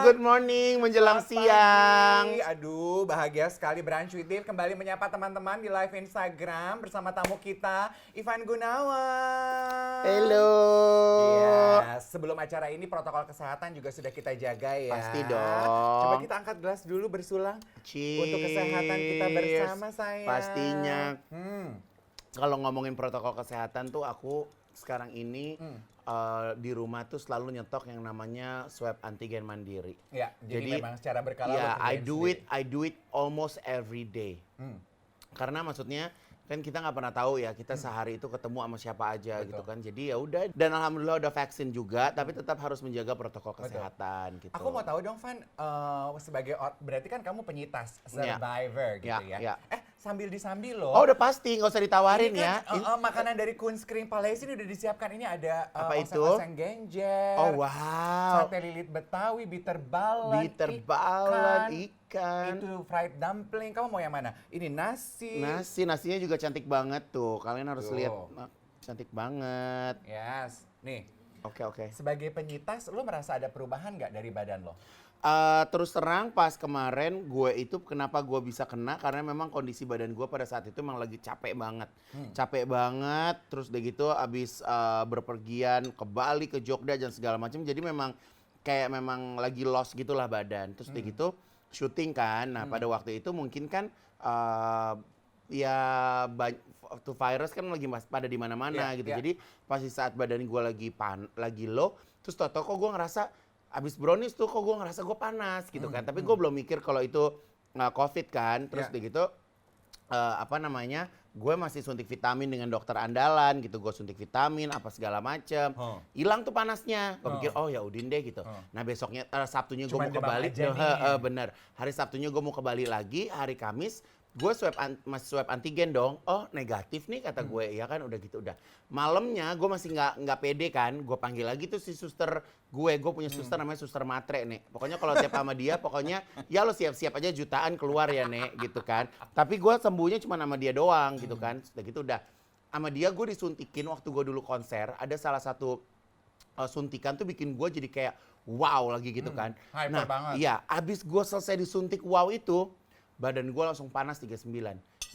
good morning menjelang Selamat siang. pagi. Aduh, bahagia sekali Brunch with Dev kembali menyapa teman-teman di live Instagram bersama tamu kita, Ivan Gunawan. Hello. Iya, sebelum acara ini protokol kesehatan juga sudah kita jaga ya. Pasti dong. Coba kita angkat gelas dulu bersulang. Cheers. Untuk kesehatan kita bersama sayang. Pastinya. Hmm. Kalau ngomongin protokol kesehatan tuh aku sekarang ini di rumah tuh selalu nyetok yang namanya swab antigen mandiri. Ya, jadi memang secara berkala lo ya, kerjain I do it almost every day. Karena maksudnya kan kita nggak pernah tahu ya kita sehari itu ketemu sama siapa aja. Betul. Gitu kan. Jadi ya udah, dan alhamdulillah udah vaksin juga, tapi tetap harus menjaga protokol kesehatan gitu. Aku mau tahu dong Van, berarti kan kamu penyintas, survivor gitu ya. Sambil disambil loh. Oh udah pasti, nggak usah ditawarin Ini kan, ya. makanan dari Kunz Kring Palace ini udah disiapkan. Ini ada Apa itu? oseng-oseng genjer, Oh wow. sate lilit Betawi, bitter balan, ikan. itu fried dumpling. Kamu mau yang mana? Ini nasi. Nasinya juga cantik banget tuh. Kalian harus Tuh. lihat, cantik banget. Yes. Nih, Oke. sebagai penyintas, lo merasa ada perubahan nggak dari badan lo? Terus terang pas kemarin gue itu kenapa gue bisa kena karena memang kondisi badan gue pada saat itu memang lagi capek banget. Capek banget, terus udah gitu abis berpergian ke Bali, ke Jogja dan segala macam. Jadi memang memang lagi lost gitulah badan. Terus udah gitu syuting kan. Nah pada waktu itu mungkin kan ya tuh virus kan lagi pada di mana-mana gitu. Jadi pas di saat badan gue lagi low, terus tau kok gue ngerasa abis brownies tuh kok gue ngerasa gue panas gitu kan. Tapi gue belum mikir kalau itu COVID kan. Terus udah gitu gue masih suntik vitamin dengan dokter andalan gitu. Gue suntik vitamin apa segala macem. Hilang tuh panasnya. Gue pikir oh ya udin deh gitu. Nah besoknya Sabtunya gue mau ke Bali. Bener. Hari Sabtunya gue mau ke Bali lagi. Hari Kamis gue masih swab antigen dong. Oh negatif nih kata gue. Ya kan udah gitu udah. Malamnya gue masih nggak pede kan. Gue panggil lagi tuh si suster gue punya suster namanya Suster Matre nih. Pokoknya kalau tiap sama dia pokoknya ya lo siap-siap aja jutaan keluar ya nek gitu kan. Tapi gue sembuhnya cuma sama dia doang gitu kan. Udah gitu udah. Sama dia gue disuntikin waktu gue dulu konser. Ada salah satu suntikan tuh bikin gue jadi kayak wow lagi gitu kan. Hyper banget. Iya abis gue selesai disuntik wow itu badan gue langsung panas 39.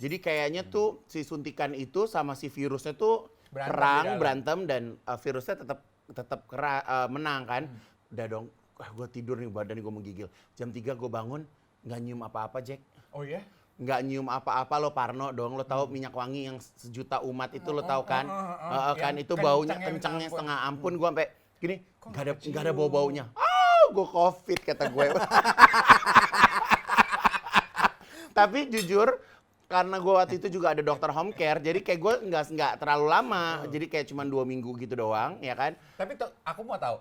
Jadi kayaknya tuh si suntikan itu sama si virusnya tuh berantem dan virusnya tetap menang kan. Udah dong, gue tidur nih badan gue menggigil. Jam 3 gue bangun nggak nyium apa-apa Jack. Oh ya? Nggak nyium apa-apa, lo parno dong. Lo tahu minyak wangi yang sejuta umat itu lo tahu kan? Kan itu baunya kencangnya setengah ampun. Gue sampai gini nggak ada bau-baunya. Gue COVID kata gue. Tapi jujur karena gue waktu itu juga ada dokter home care, jadi kayak gue nggak terlalu lama, jadi kayak cuma 2 minggu gitu doang, ya kan? Tapi aku mau tahu,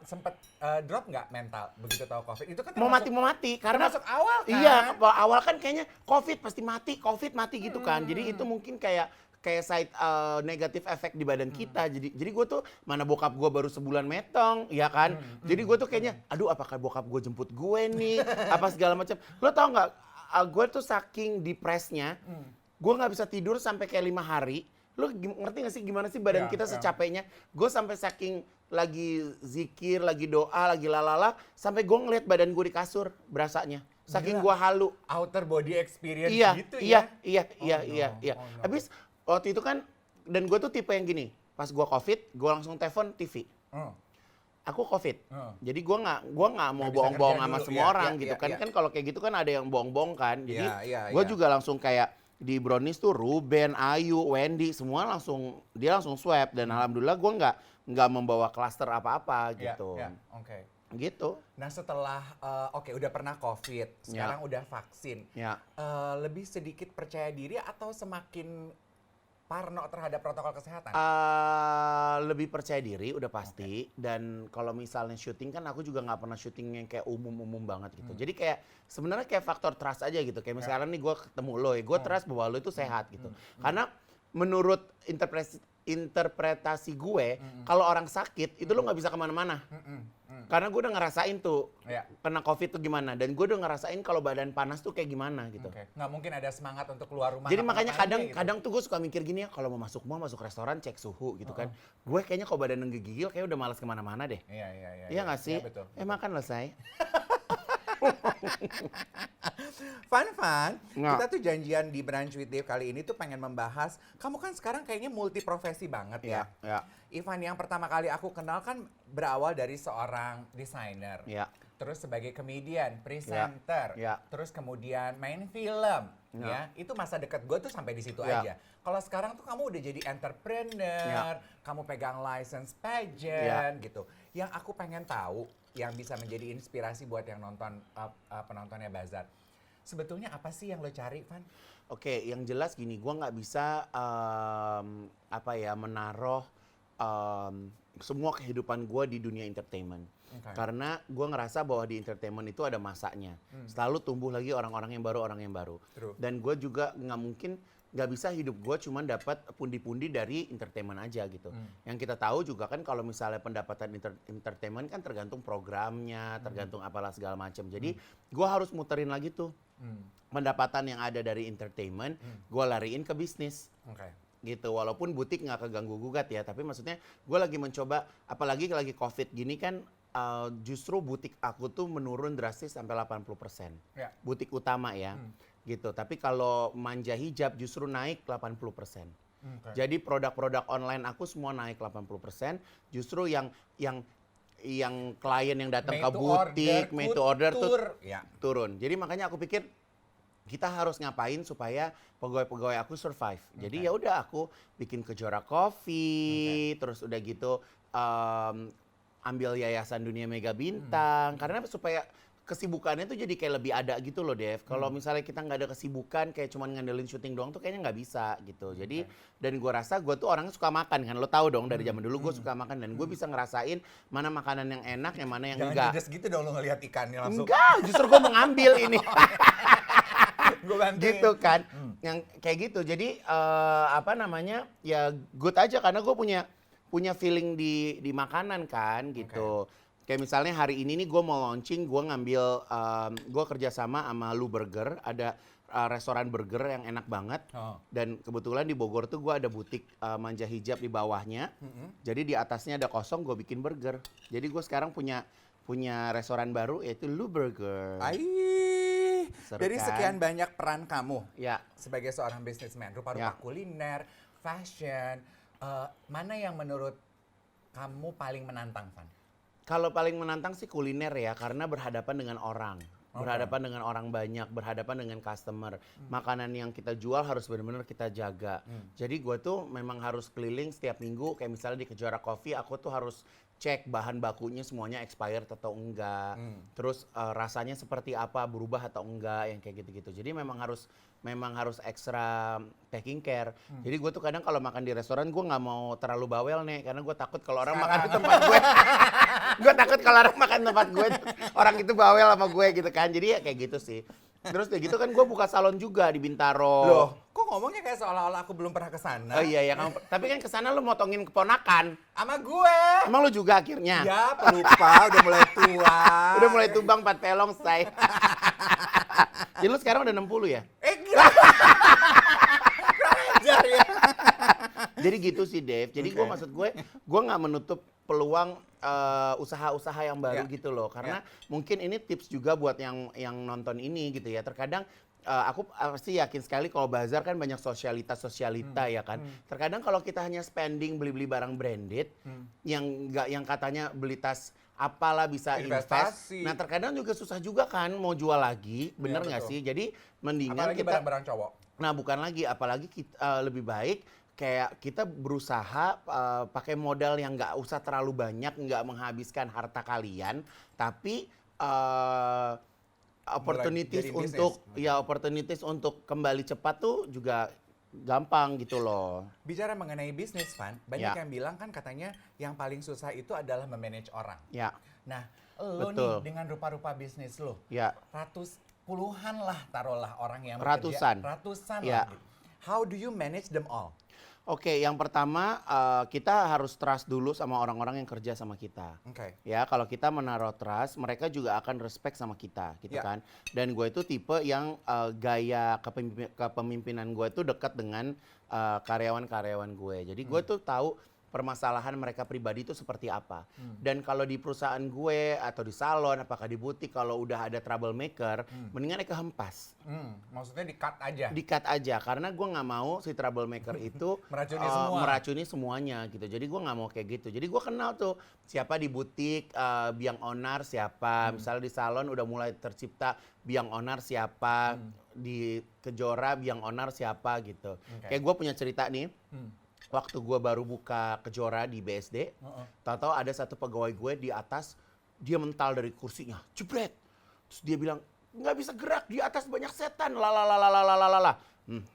sempet drop nggak mental begitu tahu COVID? Itu kan mau mati karena termasuk awal kan? Iya, awal kan kayaknya COVID pasti mati gitu kan. Jadi itu mungkin kayak side negatif efek di badan kita. Jadi gue tuh mana bokap gue baru sebulan metong, ya kan? Jadi gue tuh kayaknya, aduh apakah bokap gue jemput gue nih, apa segala macam. Lo tau nggak? Gue tuh saking depresnya, gue nggak bisa tidur sampai kayak 5 hari. Lo ngerti nggak sih gimana sih badan kita secapeknya? Gue sampai saking lagi zikir, lagi doa, lagi lalala, sampai gue ngeliat badan gue di kasur berasanya. Saking gue halu. Outer body experience gitu ya? Iya. Habis Habis waktu itu kan, dan gue tuh tipe yang gini, pas gue COVID, gue langsung telepon TV. Aku COVID, jadi gue nggak mau bohong-bohong sama semua orang gitu kan. Kan kalau kayak gitu kan ada yang bohong-bohong kan. Jadi gue juga langsung kayak di brownies tuh Ruben, Ayu, Wendy semua dia langsung swab dan alhamdulillah gue nggak membawa klaster apa-apa gitu. Gitu. Nah setelah udah pernah COVID, sekarang udah vaksin. Lebih sedikit percaya diri atau semakin parno terhadap protokol kesehatan? Lebih percaya diri udah pasti. Dan kalau misalnya syuting kan aku juga nggak pernah syuting yang kayak umum banget gitu. Jadi kayak sebenarnya kayak faktor trust aja gitu. Kayak misalnya nih gue ketemu lo ya, gue trust bahwa lo itu sehat gitu. Karena menurut interpretasi gue, kalau orang sakit itu lo nggak bisa kemana-mana. Karena gue udah ngerasain tuh kena COVID tuh gimana, dan gue udah ngerasain kalau badan panas tuh kayak gimana gitu. Nggak mungkin ada semangat untuk keluar rumah. Jadi makanya kadang tuh gue suka mikir gini ya, kalau mau masuk restoran cek suhu gitu kan. Gue kayaknya kalau badan ngegigil kayak udah malas kemana-mana deh. Iya nggak sih? Betul. Makan lah say. Fun, kita tuh janjian di Brunch with Dave kali ini tuh pengen membahas, kamu kan sekarang kayaknya multi profesi banget ya. Ivan yang pertama kali aku kenal kan berawal dari seorang desainer. Terus sebagai komedian, presenter, terus kemudian main film. Itu masa dekat gue tuh sampai di situ aja. Kalau sekarang tuh kamu udah jadi entrepreneur, kamu pegang license pageant gitu. Yang aku pengen tahu, yang bisa menjadi inspirasi buat yang nonton penontonnya Bazar. Sebetulnya apa sih yang lo cari, Van? Oke, yang jelas gini, gue nggak bisa menaruh semua kehidupan gue di dunia entertainment. Karena gue ngerasa bahwa di entertainment itu ada masanya. Selalu tumbuh lagi orang-orang yang baru. True. Dan gue juga nggak bisa hidup gue cuma dapat pundi-pundi dari entertainment aja gitu. Yang kita tahu juga kan kalau misalnya pendapatan entertainment kan tergantung programnya, tergantung apalah segala macam. Jadi gue harus muterin lagi tuh pendapatan yang ada dari entertainment, gue lariin ke bisnis. Gitu, walaupun butik nggak keganggu gugat ya, tapi maksudnya gue lagi mencoba, apalagi lagi COVID gini kan, justru butik aku tuh menurun drastis sampai 80%. Butik utama ya. Gitu. Tapi kalau Manja Hijab justru naik 80%. Jadi produk-produk online aku semua naik 80%. Justru yang klien yang datang ke butik, made to order tuh turun. Jadi makanya aku pikir kita harus ngapain supaya pegawai-pegawai aku survive. Jadi ya udah aku bikin Kejora Coffee, terus udah gitu ambil Yayasan Dunia Mega Bintang, karena supaya kesibukannya tuh jadi kayak lebih ada gitu loh, Dev. Kalau misalnya kita nggak ada kesibukan kayak cuman ngandelin syuting doang tuh kayaknya nggak bisa gitu. Jadi dan gue rasa gue tuh orangnya suka makan kan, lo tahu dong dari zaman dulu gue suka makan, dan gue bisa ngerasain mana makanan yang enak, yang mana yang enggak. Jangan judes gitu dong lo ngelihat ikannya langsung. Enggak, justru gue mau ngambil ini. Gue bantuin. Gitu kan, yang kayak gitu. Jadi ya good aja karena gue punya feeling di makanan kan gitu. Kayak misalnya hari ini nih gue mau launching, gue ngambil, gue kerjasama sama Lu Burger, ada restoran burger yang enak banget. Dan kebetulan di Bogor tuh gue ada butik Manja Hijab di bawahnya. Jadi di atasnya ada kosong, gue bikin burger. Jadi gue sekarang punya restoran baru yaitu Lu Burger. Dari kan? sekian banyak peran kamu sebagai seorang businessman, rupa-rupa kuliner, fashion, mana yang menurut kamu paling menantang, Van? Kalau paling menantang sih kuliner ya, karena berhadapan dengan orang. Berhadapan dengan orang banyak, berhadapan dengan customer. Makanan yang kita jual harus benar-benar kita jaga. Jadi gue tuh memang harus keliling setiap minggu, kayak misalnya di Kejora Coffee, aku tuh harus cek bahan bakunya semuanya expired atau enggak. Terus rasanya seperti apa, berubah atau enggak, yang kayak gitu-gitu. Jadi memang harus ekstra taking care. Jadi gue tuh kadang kalau makan di restoran gue nggak mau terlalu bawel nih, karena gue takut kalau orang makan di tempat gue. Gue takut kalau orang makan di tempat gue, orang itu bawel sama gue gitu kan. Jadi ya kayak gitu sih. Terus kayak gitu kan gue buka salon juga di Bintaro. Loh, kok ngomongnya kayak seolah-olah aku belum pernah kesana? Oh iya, tapi kan kesana lu motongin keponakan. Sama gue. Emang lu juga akhirnya? Ya, pelupa, udah mulai tua. Udah mulai tumbang 4 pelong, say. Jadi lu sekarang udah 60 ya? Gila. Ajar ya. Jadi gitu sih, Dave. Jadi maksud gue nggak menutup peluang usaha-usaha yang baru gitu loh. Karena mungkin ini tips juga buat yang nonton ini gitu ya. Terkadang aku pasti yakin sekali kalau bazar kan banyak sosialita ya kan. Terkadang kalau kita hanya spending beli-beli barang branded yang katanya beli tas apalah bisa invest. Nah terkadang juga susah juga kan mau jual lagi, bener nggak sih? Jadi mendingan apalagi barang-barang cowok. Nah bukan lagi, apalagi kita lebih baik kayak kita berusaha pakai modal yang nggak usah terlalu banyak, nggak menghabiskan harta kalian, tapi opportunities untuk kembali cepat tuh juga gampang gitu loh. Bicara mengenai bisnis, Van, banyak yang bilang kan katanya yang paling susah itu adalah memanage orang. Nah, lo nih dengan rupa-rupa bisnis lo, puluhan lah taruhlah orang yang ratusan lah. Gitu. How do you manage them all? Oke, yang pertama kita harus trust dulu sama orang-orang yang kerja sama kita. Oke. Ya, kalau kita menaruh trust, mereka juga akan respect sama kita, gitu kan. Dan gue itu tipe yang gaya kepemimpinan gue itu dekat dengan karyawan-karyawan gue. Jadi gue tuh tahu permasalahan mereka pribadi itu seperti apa. Dan kalau di perusahaan gue atau di salon, apakah di butik, kalau udah ada troublemaker, mendingan mereka hempas. Maksudnya di-cut aja? Di-cut aja, karena gue nggak mau si troublemaker itu meracuni semuanya gitu. Jadi gue nggak mau kayak gitu. Jadi gue kenal tuh siapa di butik, biang onar siapa. Misalnya di salon udah mulai tercipta biang onar siapa. Di Kejora biang onar siapa gitu. Kayak gue punya cerita nih. Waktu gue baru buka Kejora di BSD, tahu-tahu ada satu pegawai gue di atas, dia mental dari kursinya, jebret. Terus dia bilang, nggak bisa gerak, di atas banyak setan, lalalalalalala.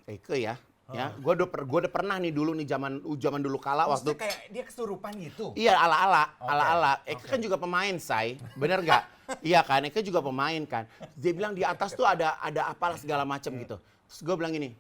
Eke ya. Ya, gue udah pernah nih dulu nih zaman dulu kala waktu kayak dia kesurupan gitu. Iya, ala-ala. Eke kan juga pemain, Say. Bener nggak? Iya kan, Eke juga pemain kan. Dia bilang di atas tuh ada apalah segala macam gitu. Terus gue bilang gini,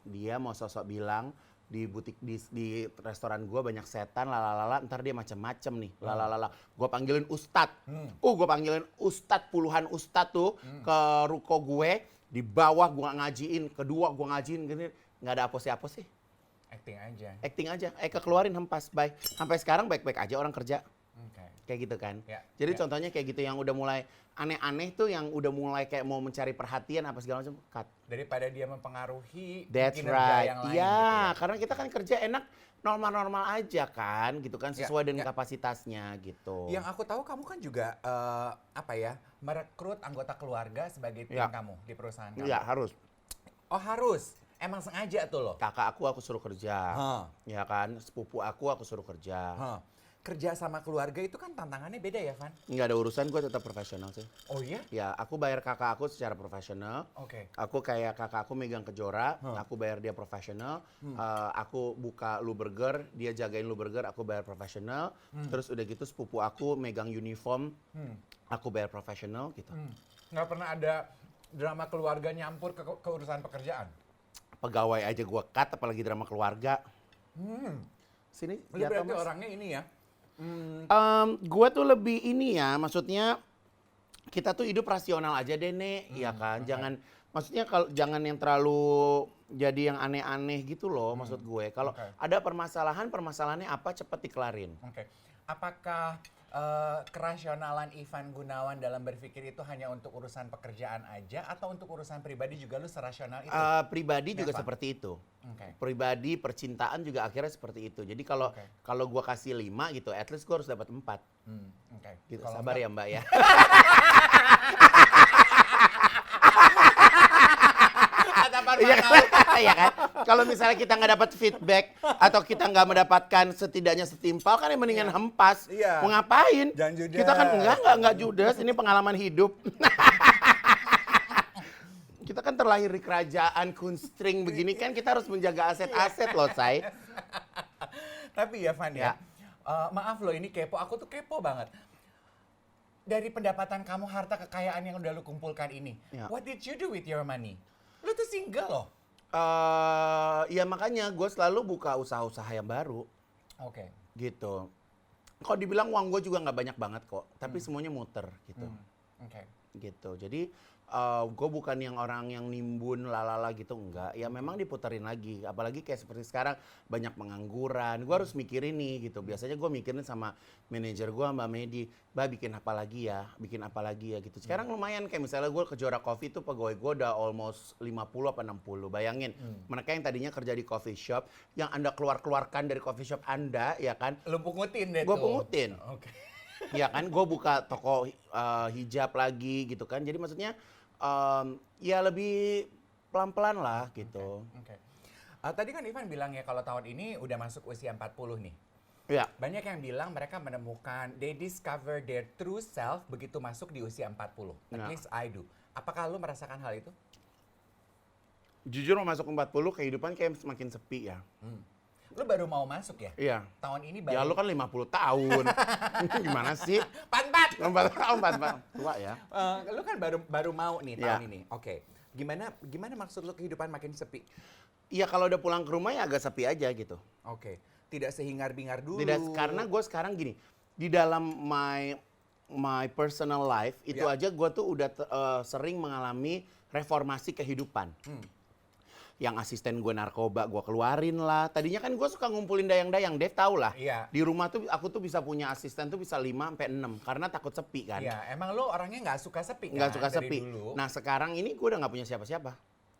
dia mau sosok bilang di butik di restoran gue banyak setan lalalala, ntar dia macem-macem nih lalalala. Gue panggilin ustad, gue panggilin ustad, puluhan ustad tuh ke ruko gue, di bawah gue ngajiin, kedua gue ngajiin gini, nggak ada apa sih. Acting aja, keluarin hempas, bye. Sampai sekarang baik-baik aja orang kerja. Kayak gitu kan. Jadi contohnya kayak gitu yang udah mulai aneh-aneh tuh, yang udah mulai kayak mau mencari perhatian apa segala macam, cut. Daripada dia mempengaruhi That's kinerja right. yang lain. Iya, gitu ya. karena kita kan kerja enak normal-normal aja kan, gitu kan, sesuai dengan kapasitasnya gitu. Yang aku tahu kamu kan juga merekrut anggota keluarga sebagai tim kamu di perusahaan kamu. Iya, harus. Oh, harus. Emang sengaja tuh loh. Kakak aku suruh kerja. Ya kan, sepupu aku suruh kerja. Kerja sama keluarga itu kan tantangannya beda ya, Van? Nggak ada urusan, gue tetap profesional sih. Oh iya? Ya, aku bayar kakak aku secara profesional. Aku kayak kakak aku megang Kejora, aku bayar dia profesional. Aku buka Lu Burger, dia jagain Lu Burger, aku bayar profesional. Terus udah gitu sepupu aku megang uniform, aku bayar profesional gitu. Nggak pernah ada drama keluarga nyampur ke urusan pekerjaan? Pegawai aja gue cut, apalagi drama keluarga. Sini, berarti orangnya ini ya? Gue tuh lebih ini ya, maksudnya kita tuh hidup rasional aja deh, Nek, ya kan? Maksudnya kalau jangan yang terlalu jadi yang aneh-aneh gitu loh, maksud gue. Kalau ada permasalahannya apa cepet dikelarin. Apakah kerasionalan Ivan Gunawan dalam berpikir itu hanya untuk urusan pekerjaan aja atau untuk urusan pribadi juga lu serasional itu? Pribadi juga seperti itu. Pribadi, percintaan juga akhirnya seperti itu. Jadi kalau gua kasih 5 gitu, at least gua harus dapat 4. Gitu. Sabar ya Mbak ya. Iya kan? Kalau misalnya kita nggak dapat feedback atau kita nggak mendapatkan setidaknya setimpal, kan yang mendingan hempas. Mau ngapain? Kita kan enggak judes, ini pengalaman hidup. Kita kan terlahir di kerajaan kunstring begini kan, kita harus menjaga aset-aset loh, Say. Tapi ya Van ya, maaf loh ini kepo, aku tuh kepo banget. Dari pendapatan kamu, harta kekayaan yang udah lu kumpulkan ini, what did you do with your money? Lu tuh single loh. Ya makanya gue selalu buka usaha-usaha yang baru. Gitu. Kalau dibilang uang gue juga nggak banyak banget kok, tapi semuanya muter gitu. Gitu. Jadi gue bukan yang orang yang nimbun lalala gitu, enggak. Ya memang diputerin lagi. Apalagi kayak seperti sekarang banyak pengangguran. Gue harus mikirin nih gitu. Biasanya gue mikirin sama manajer gue, Mbak Medi, Mbak bikin apa lagi ya gitu. Sekarang lumayan, kayak misalnya gue Kejora Coffee tuh pegawai gue udah almost 50 apa 60. Bayangin, mereka yang tadinya kerja di coffee shop, yang Anda keluarkan dari coffee shop Anda, ya kan? Lu pungutin deh tuh. Gue pungutin. Ya kan, gue buka toko hijab lagi gitu kan. Jadi maksudnya ya lebih pelan-pelan lah gitu. Tadi kan Ivan bilang ya kalau tahun ini udah masuk usia 40 nih. Ya. Banyak yang bilang mereka menemukan, they discover their true self begitu masuk di usia 40. At least I do. Apakah lu merasakan hal itu? Jujur mau masuk 40, kehidupan kayak semakin sepi ya. Lu baru mau masuk ya? Iya. Tahun ini baru. Ya lu kan 50 tahun. Gimana sih? 44. 44. Tua ya. Lu kan baru mau nih tahun ini. Gimana maksud lu kehidupan makin sepi? Iya kalau udah pulang ke rumah ya agak sepi aja gitu. Oke. Tidak sehingar-bingar dulu. Tidak, karena gue sekarang gini, di dalam my personal life itu aja gue tuh udah sering mengalami reformasi kehidupan. Yang asisten gue narkoba gue keluarin lah. Tadinya kan gue suka ngumpulin dayang-dayang, Dev tau lah. Iya. Di rumah tuh aku tuh bisa punya asisten tuh bisa 5-6 karena takut sepi kan. Iya, emang lo orangnya nggak suka sepi kan? Nggak suka dari sepi. dulu? Nah sekarang ini gue udah nggak punya siapa-siapa.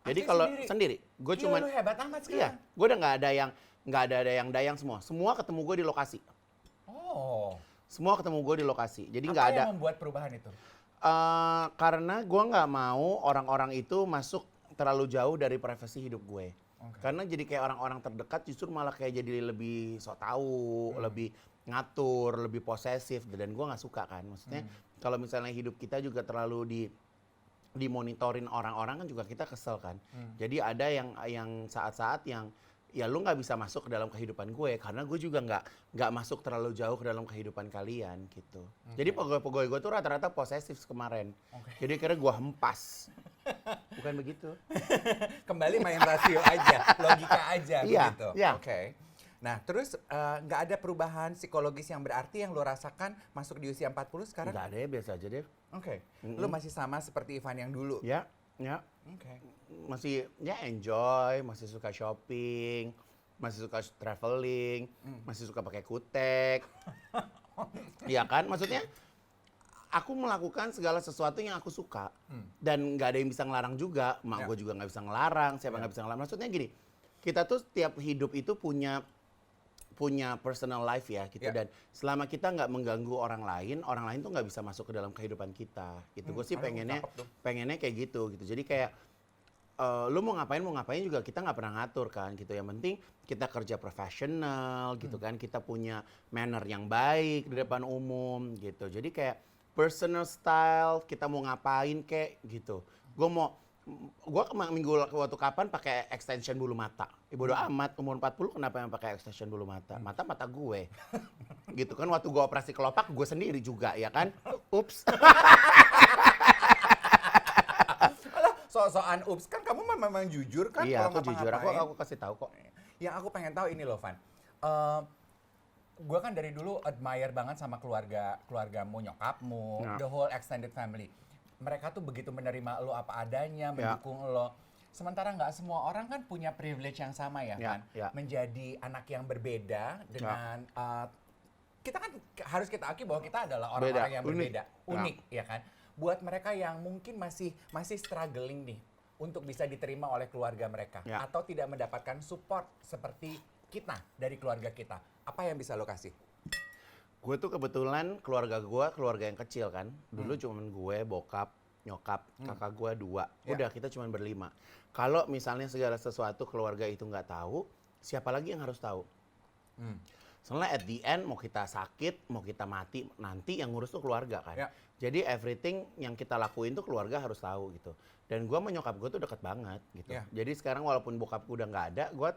Jadi Asli kalau sendiri? sendiri, gue Gila, cuman lo hebat amat sekarang. iya, gue udah nggak ada dayang-dayang semua. Semua ketemu gue di lokasi. Oh. Semua ketemu gue di lokasi. Jadi Apa nggak ada. yang membuat perubahan itu? Karena gue nggak mau orang-orang itu masuk terlalu jauh dari privasi hidup gue. Karena jadi kayak orang-orang terdekat justru malah kayak jadi lebih sok tahu, lebih ngatur, lebih posesif, dan gue nggak suka kan. Maksudnya kalau misalnya hidup kita juga terlalu dimonitorin orang-orang kan juga kita kesel kan. Jadi ada yang saat-saat yang ya lu nggak bisa masuk ke dalam kehidupan gue karena gue juga nggak masuk terlalu jauh ke dalam kehidupan kalian gitu. Jadi pegawai-pegawai gue tuh rata-rata posesif kemarin. Jadi akhirnya gue hempas. Bukan begitu. Kembali main rasio aja, logika aja Iya, begitu. iya. Oke. Nah, terus nggak ada perubahan psikologis yang berarti yang lo rasakan masuk di usia 40 sekarang? Nggak ada ya, biasa aja deh. Oke. Lo masih sama seperti Ivan yang dulu? Ya. Oke. Masih ya enjoy, masih suka shopping, masih suka traveling, masih suka pakai kutek. Iya kan? Maksudnya aku melakukan segala sesuatu yang aku suka dan nggak ada yang bisa ngelarang juga. Mak gue juga nggak bisa ngelarang, siapa nggak bisa ngelarang. Maksudnya gini, kita tuh setiap hidup itu punya personal life ya gitu, dan selama kita nggak mengganggu orang lain tuh nggak bisa masuk ke dalam kehidupan kita gitu. Gue sih pengennya kayak gitu. Jadi kayak lu mau ngapain juga kita nggak pernah ngatur kan gitu. Yang penting kita kerja profesional gitu kan, kita punya manner yang baik di depan umum gitu. Jadi kayak personal style, kita mau ngapain kayak gitu. Gue minggu waktu kapan pakai extension bulu mata. Bodo amat, umur 40 kenapa yang pakai extension bulu mata? Mata gue. Gitu kan, waktu gue operasi kelopak gue sendiri juga ya kan. Ups. So-soan ups, kan kamu memang jujur kan? Iya, kalau aku jujur, aku kasih tahu kok. Yang aku pengen tahu ini loh, Van. Gue kan dari dulu admire banget sama keluargamu, nyokapmu, the whole extended family. Mereka tuh begitu menerima lo apa adanya, mendukung lo. Sementara nggak semua orang kan punya privilege yang sama ya kan? Menjadi anak yang berbeda dengan kita kan harus kita akui bahwa kita adalah orang-orang yang berbeda, unik ya kan? Buat mereka yang mungkin masih struggling nih untuk bisa diterima oleh keluarga mereka atau tidak mendapatkan support seperti kita dari keluarga kita, apa yang bisa lo kasih? Gue tuh kebetulan keluarga yang kecil kan. Dulu cuman gue, bokap, nyokap, kakak gue 2. Udah kita cuman berlima. Kalau misalnya segala sesuatu keluarga itu nggak tahu, siapa lagi yang harus tahu? Soalnya at the end mau kita sakit, mau kita mati, nanti yang ngurus tuh keluarga kan. Jadi everything yang kita lakuin tuh keluarga harus tahu gitu. Dan gue sama nyokap gue tuh deket banget gitu. Jadi sekarang walaupun bokap gue udah nggak ada, gue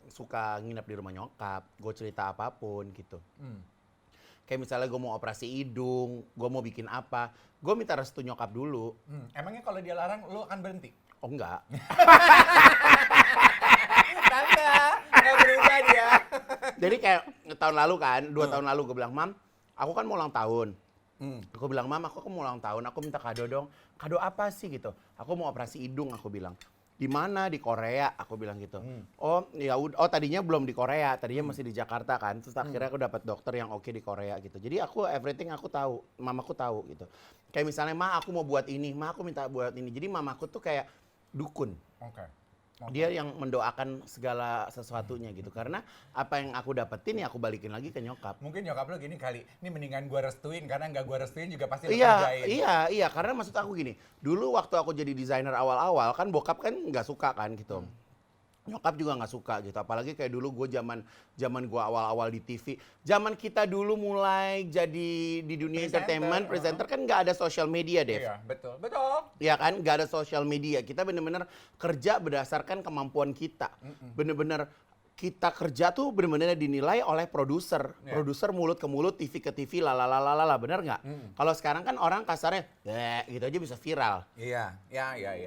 suka nginep di rumah nyokap, gue cerita apapun gitu. Kayak misalnya gue mau operasi hidung, gue mau bikin apa, gue minta restu nyokap dulu. Emangnya kalau dia larang, lo akan berhenti? Oh enggak. Tante, nggak berubah dia. Jadi kayak tahun lalu kan, 2 tahun lalu gue bilang, Mam, aku kan mau ulang tahun. Aku bilang, Mam, aku kan mau ulang tahun, aku minta kado dong. Kado apa sih gitu? Aku mau operasi hidung, aku bilang. Di mana? Di Korea, aku bilang gitu. Oh ya udah, tadinya belum di Korea, tadinya masih di Jakarta kan. Terus akhirnya aku dapat dokter yang oke di Korea gitu. Jadi aku everything aku tahu, mamaku tahu gitu. Kayak misalnya, Ma aku mau buat ini, Ma aku minta buat ini. Jadi mamaku tuh kayak dukun. Dia yang mendoakan segala sesuatunya gitu. Karena apa yang aku dapetin ya aku balikin lagi ke nyokap. Mungkin nyokap lo gini kali, ini mendingan gue restuin karena nggak gue restuin juga pasti lo kerjain. Iya, karena maksud aku gini, dulu waktu aku jadi desainer awal-awal kan bokap kan nggak suka kan gitu. Nyokap juga nggak suka gitu, apalagi kayak dulu gue zaman gue awal-awal di TV. Zaman kita dulu mulai jadi di dunia entertainment, presenter kan nggak ada social media, Dev. Iya, betul. Iya kan, nggak ada social media. Kita bener-bener kerja berdasarkan kemampuan kita. Bener-bener kita kerja tuh bener-bener dinilai oleh produser. Produser mulut ke mulut, TV ke TV, lalalala, bener nggak? Kalau sekarang kan orang kasarnya, gitu aja bisa viral. Iya.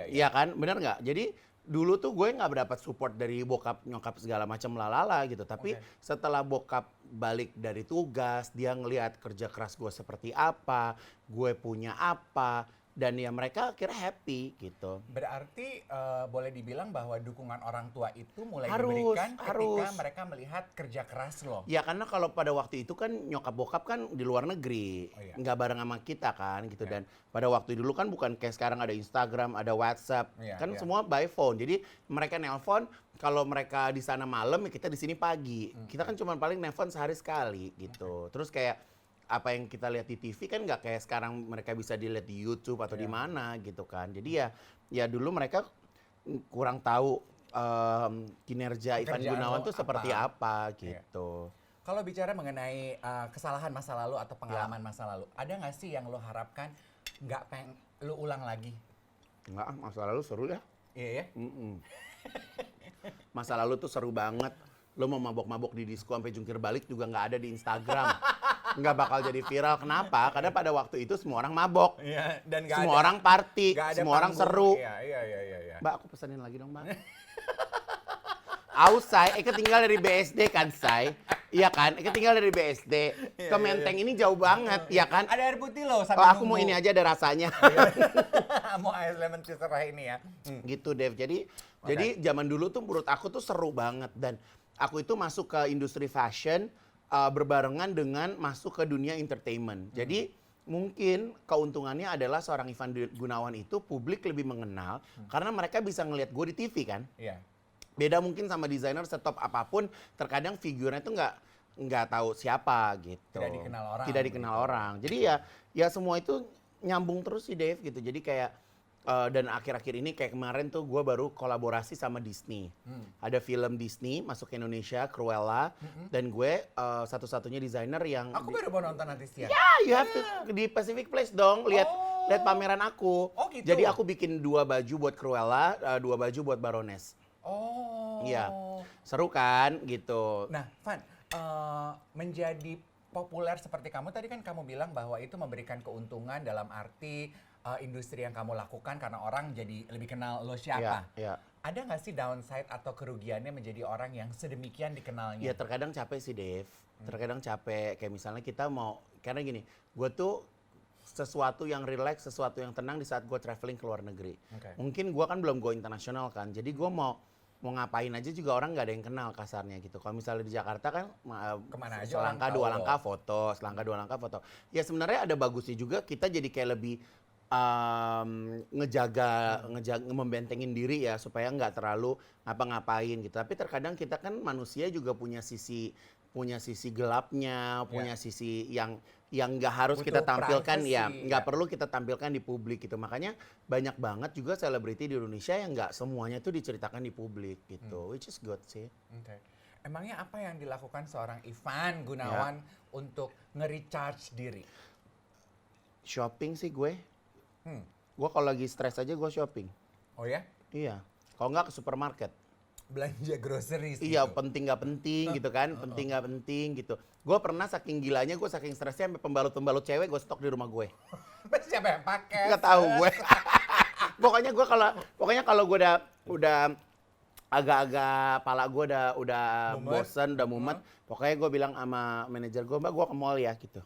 Iya kan, bener nggak? Jadi dulu tuh gue nggak dapat support dari bokap nyokap segala macam lalala gitu. Tapi setelah bokap balik dari tugas, dia ngelihat kerja keras gue seperti apa, gue punya apa, dan ya mereka akhirnya happy gitu. Berarti boleh dibilang bahwa dukungan orang tua itu mulai Harus, diberikan ketika harus. mereka melihat kerja keras lo. Ya karena kalau pada waktu itu kan nyokap bokap kan di luar negeri, nggak bareng sama kita kan gitu. Dan pada waktu dulu kan bukan kayak sekarang ada Instagram, ada WhatsApp, kan semua by phone. Jadi mereka nelpon, kalau mereka di sana malam ya kita di sini pagi. Kita kan cuma paling nelpon sehari sekali gitu. Terus kayak apa yang kita lihat di TV kan nggak kayak sekarang mereka bisa dilihat di YouTube atau di mana gitu kan. Jadi ya dulu mereka kurang tahu kinerja Ivan Gunawan tuh seperti apa gitu. Kalau bicara mengenai kesalahan masa lalu atau pengalaman masa lalu, ada nggak sih yang lo harapkan nggak pengen lo ulang lagi? Enggak, masa lalu seru ya. Iya ya? Masa lalu tuh seru banget. Lo mau mabok-mabok di disko sampai jungkir balik juga nggak ada di Instagram. Nggak bakal jadi viral. Kenapa? Karena pada waktu itu semua orang mabok. Iya, dan nggak semua ada, orang party, nggak ada semua orang panggung. seru. Iya. Mbak, aku pesenin lagi dong, Mbak. Aus, Say. Ketinggal dari BSD kan, Say? Iya kan? Ketinggal dari BSD. Ke Menteng ini jauh banget, ya kan? Ada air putih loh Oh, sampai aku mau ini aja ada rasanya. mau air lemon terserah ini ya. Gitu, Dev. Jadi zaman dulu tuh menurut aku tuh seru banget. Dan aku itu masuk ke industri fashion berbarengan dengan masuk ke dunia entertainment. Jadi mungkin keuntungannya adalah seorang Ivan Gunawan itu publik lebih mengenal karena mereka bisa ngelihat gue di TV kan. Iya. Beda mungkin sama desainer setop apapun, terkadang figurnya itu nggak tahu siapa gitu. Tidak dikenal orang. Tidak dikenal orang. Jadi ya semua itu nyambung terus sih Dave gitu. Jadi kayak dan akhir-akhir ini kayak kemarin tuh gue baru kolaborasi sama Disney. Ada film Disney masuk ke Indonesia, Cruella, dan gue satu-satunya desainer yang Aku baru mau nonton nanti siang. ya, you have to di Pacific Place dong, lihat pameran aku. Oh, gitu. Jadi aku bikin 2 baju buat Cruella, 2 baju buat Baroness. Oh. Iya, seru kan gitu. Nah, Van, menjadi populer seperti kamu tadi kan kamu bilang bahwa itu memberikan keuntungan dalam arti industri yang kamu lakukan karena orang jadi lebih kenal lo siapa. Iya. Ada nggak sih downside atau kerugiannya menjadi orang yang sedemikian dikenalnya? Ya terkadang capek sih Dave, terkadang capek. Kayak misalnya kita mau, karena gini, gue tuh sesuatu yang relax, sesuatu yang tenang di saat gue traveling ke luar negeri. Mungkin gue kan belum go internasional kan, jadi gue mau ngapain aja juga orang nggak ada yang kenal kasarnya gitu. Kalau misalnya di Jakarta kan Kemana aja selangkah 2 langkah foto, selangkah 2 langkah foto. Ya sebenarnya ada bagusnya juga, kita jadi kayak lebih ngejaga membentengin diri ya supaya nggak terlalu ngapa-ngapain gitu. Tapi terkadang kita kan manusia juga punya sisi gelapnya, punya sisi yang nggak harus butuh kita tampilkan privacy, ya, nggak perlu kita tampilkan di publik gitu. Makanya banyak banget juga selebriti di Indonesia yang nggak semuanya tuh diceritakan di publik gitu, which is good sih. Emangnya apa yang dilakukan seorang Ivan Gunawan untuk nge-recharge diri? Shopping sih gue. Gue kalau lagi stres aja gue shopping. Oh ya? Iya. Kalau nggak ke supermarket. Belanja groceries Iya, gitu. penting nggak penting gitu kan, penting nggak penting gitu. Gue pernah saking gilanya, gue saking stresnya sampai pembalut-pembalut cewek gue stok di rumah gue. Siapa yang pakai? Nggak tahu gue. Pokoknya kalau gue udah agak-agak pala gue udah bosen, udah mumet, pokoknya gue bilang sama manajer gue, Mbak, gue ke mall ya gitu.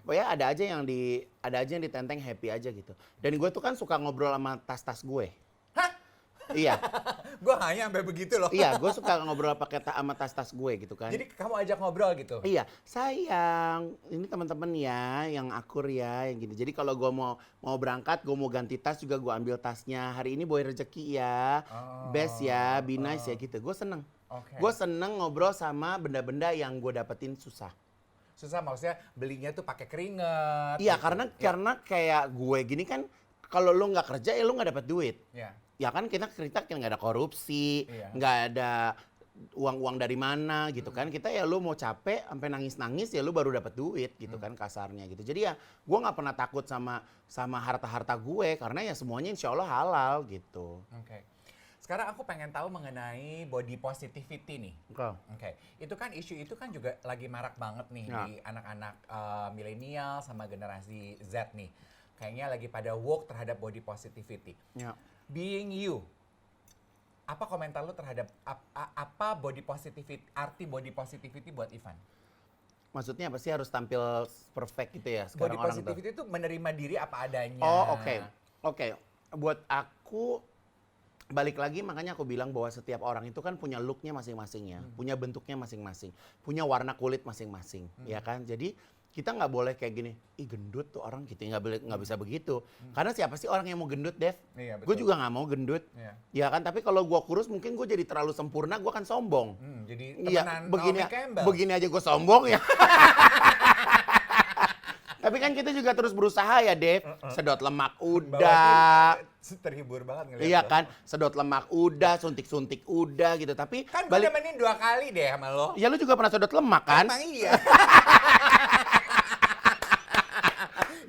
Pokoknya ada aja yang ditenteng happy aja gitu. Dan gue tuh kan suka ngobrol sama tas-tas gue. Hah? Iya. Gue hanya sampai begitu loh. Iya, gue suka ngobrol sama tas-tas gue gitu kan. Jadi kamu ajak ngobrol gitu? Iya, sayang, ini teman-teman ya, yang akur ya, yang gini. Jadi kalau gue mau berangkat, gue mau ganti tas juga gue ambil tasnya. Hari ini boy rezeki ya, best ya, be nice ya gitu. Gue seneng. Gue seneng ngobrol sama benda-benda yang gue dapetin susah. Susah maksudnya belinya tuh pakai keringet. Iya, gitu. karena kayak gue gini kan, kalau lu nggak kerja ya lu nggak dapet duit. Iya. Ya kan kita nggak ada korupsi, nggak ada uang dari mana gitu kan. Kita ya lu mau capek sampai nangis-nangis ya lu baru dapat duit gitu kan kasarnya gitu. Jadi ya gue nggak pernah takut sama harta-harta gue karena ya semuanya insya Allah halal gitu. Sekarang aku pengen tahu mengenai body positivity nih. Itu kan isu itu kan juga lagi marak banget nih di anak-anak milenial sama generasi Z nih. Kayaknya lagi pada woke terhadap body positivity. Being you, apa komentar lu terhadap apa body positivity, arti body positivity buat Ivan? Maksudnya apa sih harus tampil perfect gitu ya Body sekarang orang tuh? positivity itu menerima diri apa adanya. Oh, oke. Buat aku balik lagi makanya aku bilang bahwa setiap orang itu kan punya looknya masing-masing ya, punya bentuknya masing-masing, punya warna kulit masing-masing, ya kan? Jadi kita nggak boleh kayak gini, ih gendut tuh orang gitu, nggak bisa begitu. Karena siapa sih orang yang mau gendut, Dev? Iya, betul. Gue juga nggak mau gendut, ya kan? Tapi kalau gue kurus mungkin gue jadi terlalu sempurna, gue kan sombong. Jadi Iya, temenan Naomi Campbell. begini aja gue sombong ya. Tapi kan kita juga terus berusaha ya, Dev. Sedot lemak udah. Terhibur banget ngeliat Iya lo. kan, sedot lemak udah, suntik-suntik udah gitu. Tapi Kan gue nemenin 2 kali deh sama lo. ya lu juga pernah sedot lemak kan? Emang iya.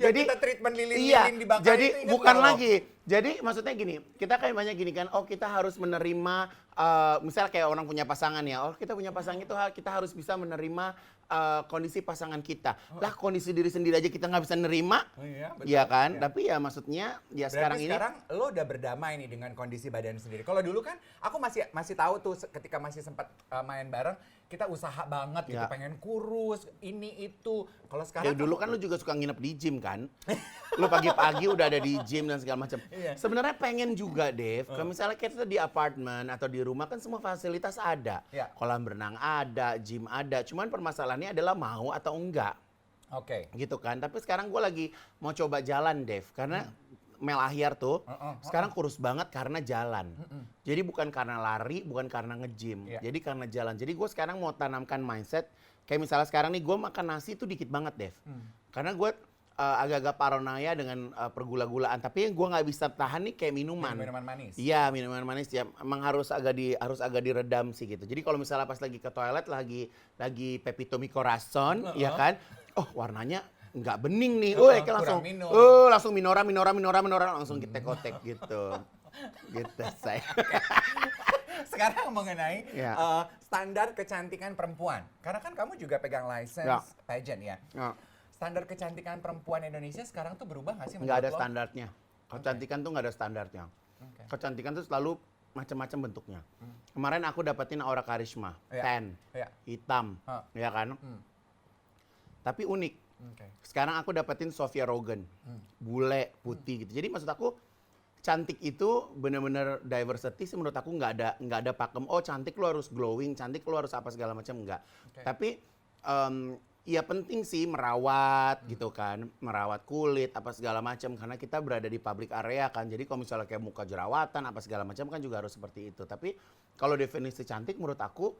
Jadi kita treatment lilin-lilin iya, di bangkai jadi itu, ingat bukan nggak lo? lagi. Jadi maksudnya gini, kita kayak banyak gini kan, oh kita harus menerima, misalnya kayak orang punya pasangan ya, oh kita punya pasangan itu kita harus bisa menerima kondisi pasangan kita. Lah kondisi diri sendiri aja kita nggak bisa nerima, Oh iya, betul. iya kan? Iya. Tapi ya maksudnya ya Berarti sekarang lo udah berdamai nih dengan kondisi badan sendiri. Kalau dulu kan aku masih tahu tuh ketika masih sempat main bareng, kita usaha banget gitu, Ya. pengen kurus, ini itu. Kalau ya sekarang dulu kan lu juga suka nginep di gym kan? Lu pagi-pagi udah ada di gym dan segala macam. Iya. Sebenarnya pengen juga, Dev. Kalau misalnya kita di apartemen atau di rumah kan semua fasilitas ada. Iya. Kolam renang ada, gym ada. Cuman permasalahannya adalah mau atau enggak. Oke. Gitu kan. Tapi sekarang gue lagi mau coba jalan, Dev. Karena Mel Ahyar tuh sekarang kurus banget karena jalan. Jadi bukan karena lari, bukan karena nge-gym. Iya. Jadi karena jalan. Jadi gue sekarang mau tanamkan mindset. Kayak misalnya sekarang nih gue makan nasi tuh dikit banget, Dev. Karena gue agak-agak paranoia dengan pergula-gulaan. Tapi yang gue nggak bisa tahan nih kayak minuman. Minuman manis. Iya, minuman manis ya. Emang harus agak diredam sih gitu. Jadi kalau misalnya pas lagi ke toilet lagi Pepito Mi Corazon, ya kan? Oh, warnanya nggak bening nih. Oh, kayak langsung minum. langsung minora langsung kita kotek gitu. Gitu, saya. Sekarang mengenai Ya. standar kecantikan perempuan. Karena kan kamu juga pegang license Ya. pageant ya. Ya. Standar kecantikan perempuan Indonesia sekarang tuh berubah nggak sih? Nggak ada menurut lo? standarnya. Kecantikan tuh nggak ada standarnya. Oke. Kecantikan tuh selalu macam-macam bentuknya. Kemarin aku dapetin aura karisma, Ya. tan, Ya. hitam, ya kan? Tapi unik. Oke. Sekarang aku dapetin Sophia Rogan, bule, putih gitu. Jadi maksud aku cantik itu benar-benar diversity sih menurut aku nggak ada pakem. Oh cantik lu harus glowing, cantik lu harus apa segala macam enggak. Oke. Tapi ya penting sih merawat gitu kan, merawat kulit apa segala macam karena kita berada di public area kan. Jadi kalau misalnya kayak muka jerawatan apa segala macam kan juga harus seperti itu. Tapi kalau definisi cantik menurut aku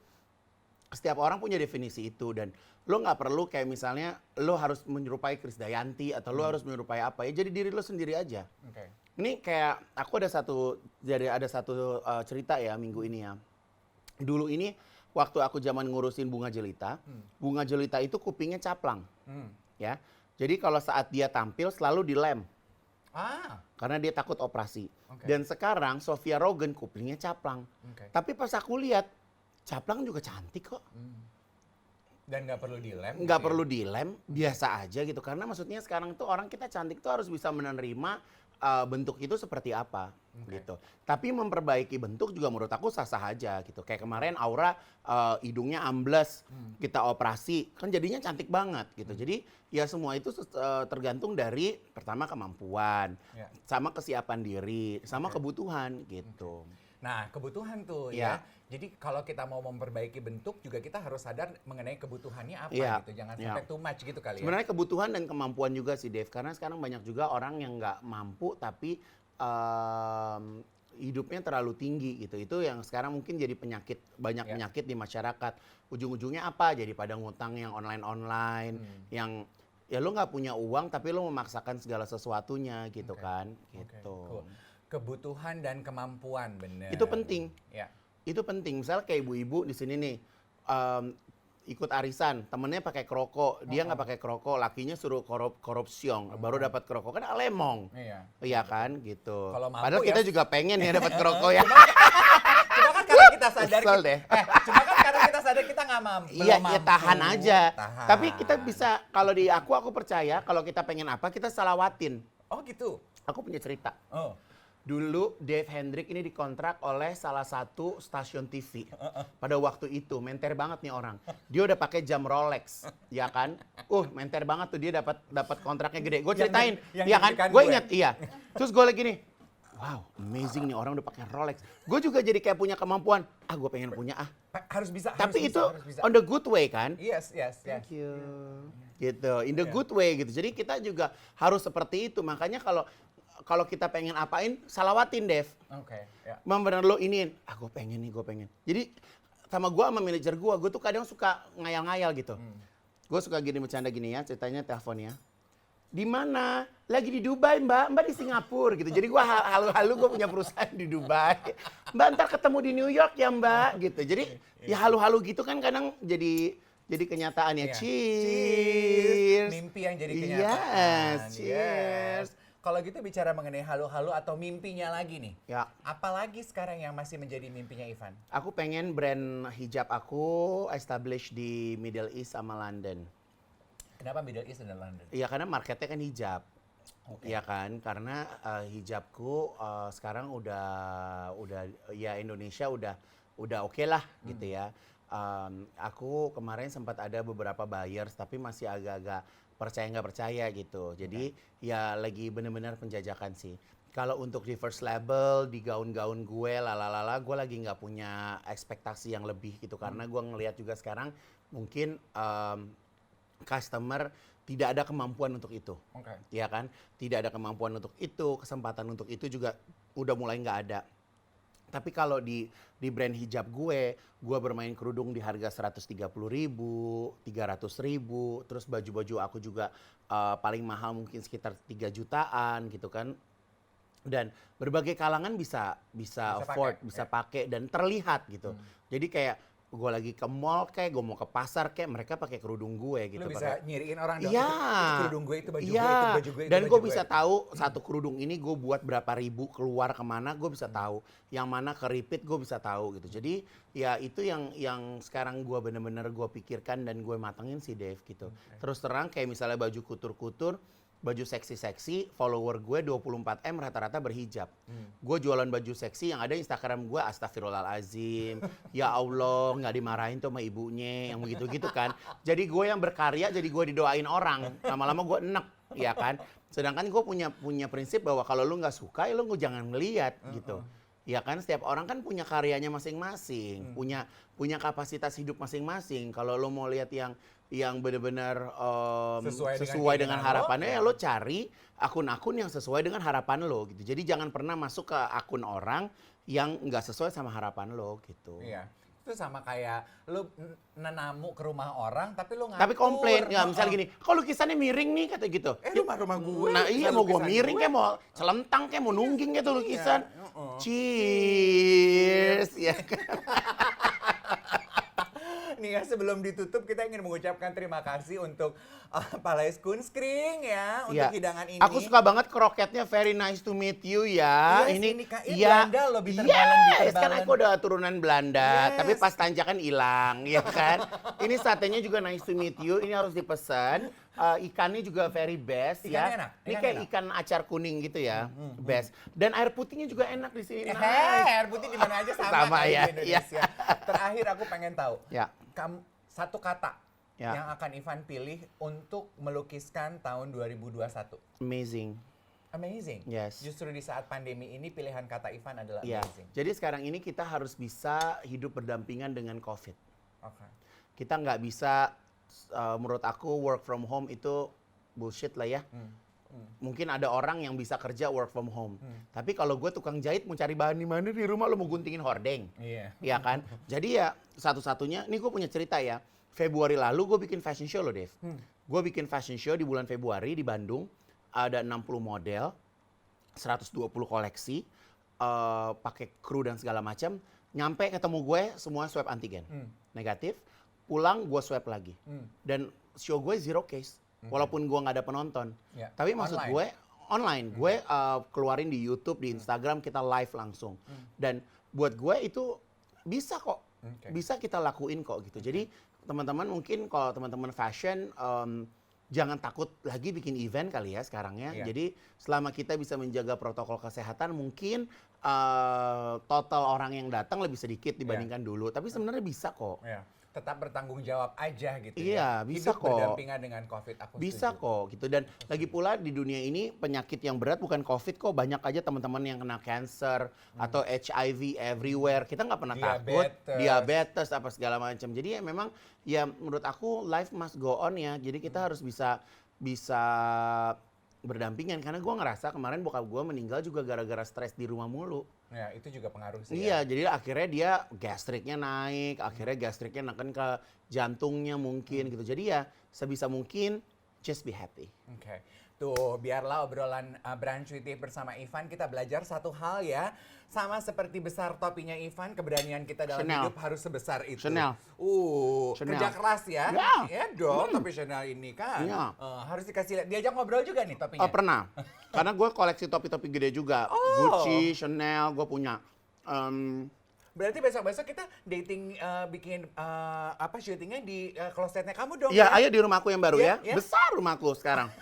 setiap orang punya definisi itu dan lo nggak perlu kayak misalnya lo harus menyerupai Krisdayanti atau lo harus menyerupai apa ya jadi diri lo sendiri aja. Oke. Ini kayak aku ada satu cerita ya minggu ini ya. Dulu ini waktu aku zaman ngurusin Bunga Jelita, Bunga Jelita itu kupingnya caplang, ya. Jadi kalau saat dia tampil selalu dilem karena dia takut operasi. Oke. Dan sekarang Sophia Rogan kupingnya caplang. Oke. Tapi pas aku lihat caplang juga cantik kok. Dan nggak perlu dilem. Nggak gitu ya? perlu dilem, biasa aja gitu. Karena maksudnya sekarang tuh orang kita cantik tuh harus bisa menerima bentuk itu seperti apa gitu. Tapi memperbaiki bentuk juga menurut aku sah-sah aja gitu. Kayak kemarin Aura hidungnya ambles, kita operasi, kan jadinya cantik banget gitu. Jadi ya semua itu tergantung dari pertama kemampuan, Ya. sama kesiapan diri, sama kebutuhan gitu. Nah, kebutuhan tuh Ya. ya. Jadi kalau kita mau memperbaiki bentuk juga kita harus sadar mengenai kebutuhannya apa Ya. gitu. Jangan Ya. sampai too much gitu kali ya. Sebenarnya kebutuhan dan kemampuan juga sih, Dev. Karena sekarang banyak juga orang yang nggak mampu tapi hidupnya terlalu tinggi gitu. Itu yang sekarang mungkin jadi penyakit, banyak Ya. penyakit di masyarakat. Ujung-ujungnya apa? Jadi pada ngutang yang online-online, yang ya lo nggak punya uang tapi lo memaksakan segala sesuatunya gitu kan. Gitu. Cool. Kebutuhan dan kemampuan, bener. Itu penting. Ya. Itu penting. Misalnya kayak ibu-ibu di sini nih, ikut arisan, temennya pakai kroko, dia nggak pakai kroko, lakinya suruh korupsiong, baru dapat kroko, kan alemong. Iya. Iya kan, gitu. Kalau mampu Padahal ya. kita juga pengen ya dapat kroko ya. Cuma kan karena kita sadar Kesel deh. cuma kan karena kita sadar kita nggak mampu. Iya, belum ya mampu. tahan aja. Tahan. Tapi kita bisa, kalau di aku percaya kalau kita pengen apa, kita salawatin. Oh gitu. Aku punya cerita. Oh. Dulu Dave Hendrik ini dikontrak oleh salah satu stasiun TV. Pada waktu itu menter banget nih orang. Dia udah pakai jam Rolex, ya kan? Menter banget tuh dia dapat kontraknya gede. Gue ceritain, ya kan? Gue inget, iya. Terus gue lagi nih, wow, amazing nih orang udah pakai Rolex. Gue juga jadi kayak punya kemampuan. Gue pengen punya Harus bisa. Tapi harus itu bisa. on the good way kan? Yes. Thank you. Gitu, in the good way gitu. Jadi kita juga harus seperti itu. Makanya kalau kita pengen apain, salawatin Dev. Oke. Bener lo iniin, gue pengen nih, gue pengen. Jadi sama gue sama manajer gue tuh kadang suka ngayal-ngayal gitu. Gue suka gini bercanda gini ya, ceritanya teleponnya. Di mana? Lagi di Dubai mbak di Singapura gitu. Jadi gue halu-halu gue punya perusahaan di Dubai. Mbak ntar ketemu di New York ya mbak gitu. Jadi ya halu-halu gitu kan kadang jadi kenyataan ya. Cheers. Mimpi yang jadi kenyataan. Yes, cheers. Kalau gitu bicara mengenai halu-halu atau mimpinya lagi nih. Ya. Apalagi sekarang yang masih menjadi mimpinya Ivan? Aku pengen brand hijab aku establish di Middle East sama London. Kenapa Middle East dan London? Iya karena marketnya kan hijab. Iya kan, karena hijabku sekarang udah ya Indonesia udah oke lah gitu ya. Aku kemarin sempat ada beberapa buyers tapi masih agak-agak percaya nggak percaya gitu. Jadi ya lagi benar-benar penjajakan sih. Kalau untuk di first label, di gaun-gaun gue, gue lagi nggak punya ekspektasi yang lebih gitu. Karena gue ngelihat juga sekarang mungkin customer tidak ada kemampuan untuk itu. Ya kan? Tidak ada kemampuan untuk itu, kesempatan untuk itu juga udah mulai nggak ada. Tapi kalau di brand hijab gue bermain kerudung di harga 130.000, 300.000, terus baju-baju aku juga paling mahal mungkin sekitar 3 jutaan gitu kan. Dan berbagai kalangan bisa afford, bisa pakai dan terlihat gitu. Jadi kayak gue lagi ke mall kayak gue mau ke pasar kayak mereka pakai kerudung gue gitu. Lu bisa nyiriin orang dong. Iya. Itu kerudung gue, itu baju gue, itu baju gue. Dan gue bisa tahu satu kerudung ini gue buat berapa ribu keluar kemana gue bisa tahu. Yang mana ke repeat gue bisa tahu gitu. Jadi ya itu yang sekarang gue bener-bener gue pikirkan dan gue matengin sih Dave gitu. Terus terang kayak misalnya baju kutur-kutur, baju seksi-seksi, follower gue 24M rata-rata berhijab. Gue jualan baju seksi yang ada Instagram gue, astagfirullahalazim. Ya Allah, nggak dimarahin tuh sama ibunya, yang begitu-gitu kan. Jadi gue yang berkarya, jadi gue didoain orang. Lama-lama gue enek, ya kan. Sedangkan gue punya prinsip bahwa kalau lu nggak suka, ya lu jangan ngeliat gitu. Ya kan, setiap orang kan punya karyanya masing-masing, punya kapasitas hidup masing-masing. Kalau lu mau lihat yang benar-benar sesuai dengan harapannya, ya lo cari akun-akun yang sesuai dengan harapan lo gitu. Jadi jangan pernah masuk ke akun orang yang nggak sesuai sama harapan lo gitu. Iya. Itu sama kayak lu nenamu ke rumah orang tapi lu ngatur. Tapi komplain, ya misalnya gini, kok lukisannya miring nih kata gitu. Rumah gue. Nah iya mau gue miring kayak mau celentang kayak mau nungging gitu lukisan. Cheers ya kan. Nih ya, sebelum ditutup kita ingin mengucapkan terima kasih untuk Palais Kunskring ya untuk hidangan ini. Aku suka banget kroketnya, very nice to meet you ya. Yes, ini Belanda loh, Bitterballen. Kan aku udah turunan Belanda, tapi pas tanjakan hilang ya kan. Ini satenya juga nice to meet you, ini harus dipesan. Ikannya juga very best ya. Enak. Ini kayak ikan acar kuning gitu ya, best. Dan air putihnya juga enak di sini. Air putih di mana aja sama ya. di Indonesia. Terakhir aku pengen tahu. Ya. Satu kata yang akan Ivan pilih untuk melukiskan tahun 2021. Amazing. Yes. Justru di saat pandemi ini pilihan kata Ivan adalah amazing. Jadi sekarang ini kita harus bisa hidup berdampingan dengan COVID. Kita nggak bisa, menurut aku work from home itu bullshit lah ya. Mungkin ada orang yang bisa kerja work from home. Tapi kalau gue tukang jahit mau cari bahan di mana di rumah lo mau guntingin hordeng. Iya kan? Jadi ya satu-satunya, ini gue punya cerita ya. Februari lalu gue bikin fashion show loh, Dev. Gue bikin fashion show di bulan Februari di Bandung. Ada 60 model, 120 koleksi, pakai kru dan segala macam. Nyampe ketemu gue semua swab antigen. Negatif, pulang gue swab lagi. Dan show gue 0 case. Walaupun gue nggak ada penonton. Tapi maksud gue online. Gue keluarin di YouTube, di Instagram, kita live langsung. Dan buat gue itu bisa kok. Bisa kita lakuin kok gitu. Jadi teman-teman mungkin kalau teman-teman fashion jangan takut lagi bikin event kali ya sekarang ya. Iya. Jadi selama kita bisa menjaga protokol kesehatan mungkin total orang yang datang lebih sedikit dibandingkan dulu. Tapi sebenarnya bisa kok. Ya, tetap bertanggung jawab aja gitu Iya, ya. bisa Hidup kok. berdampingan dengan COVID, aku Bisa setuju. kok gitu. Dan lagi pula di dunia ini penyakit yang berat bukan COVID kok. Banyak aja teman-teman yang kena cancer atau HIV everywhere. Kita nggak pernah takut. Diabetes apa segala macam. Jadi ya memang ya menurut aku life must go on ya. Jadi kita harus bisa berdampingan. Karena gue ngerasa kemarin bokap gue meninggal juga gara-gara stres di rumah mulu. Ya, itu juga pengaruh sih. Iya, Ya. jadi akhirnya dia gastriknya naik, akhirnya gastriknya neken ke jantungnya mungkin gitu. Jadi ya sebisa mungkin just be happy. Oke. Tuh, biarlah obrolan Brunch with Tiff bersama Ivan kita belajar satu hal ya. Sama seperti besar topinya Ivan, keberanian kita dalam Chanel. hidup harus sebesar itu. Chanel. Chanel. Kerja keras ya. Ya. Ya dong, topi Chanel ini kan. Iya. Harus dikasih lihat. Diajak ngobrol juga nih topinya. Oh pernah, karena gue koleksi topi-topi gede juga. Oh. Gucci, Chanel, gue punya. Berarti besok-besok kita dating bikin syutingnya di klosetnya kamu dong Iya, ya? ayo di rumahku yang baru Ya, ya. ya. Besar rumahku sekarang.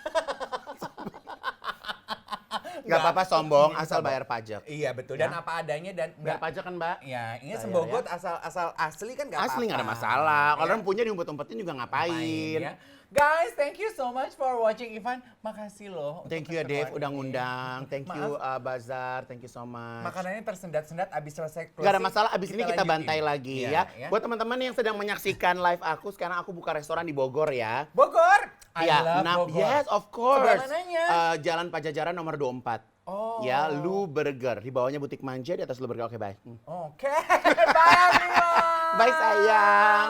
Gak apa-apa sombong, asal bayar pajak. Iya betul, Ya. dan apa adanya dan Bayar pajak kan mbak? Ya, ini Bayar, sembogot asal asli kan nggak apa-apa. Asli gak ada masalah. Kalau Ya. orang punya diumpet-umpetin juga ngapain. Ya. Guys, thank you so much for watching Ivan. Makasih loh. Thank untuk you ya Dave, keseruan udah ini. ngundang. Thank you Maaf, Bazar, thank you so much. makanannya tersendat-sendat abis selesai closing. Gak ada masalah, abis ini kita lanjutin. bantai lagi Iya, ya. Buat teman-teman yang sedang menyaksikan live aku, sekarang aku buka restoran di Bogor ya. Bogor. I Ya, love Bogor. yes of course. Sebelah mananya? Jalan Pajajaran nomor 24. Oh. Ya, Lu Burger. Di bawahnya butik manja, di atas Lu Burger. Oke, bye. Oke. Bye everyone. Bye sayang.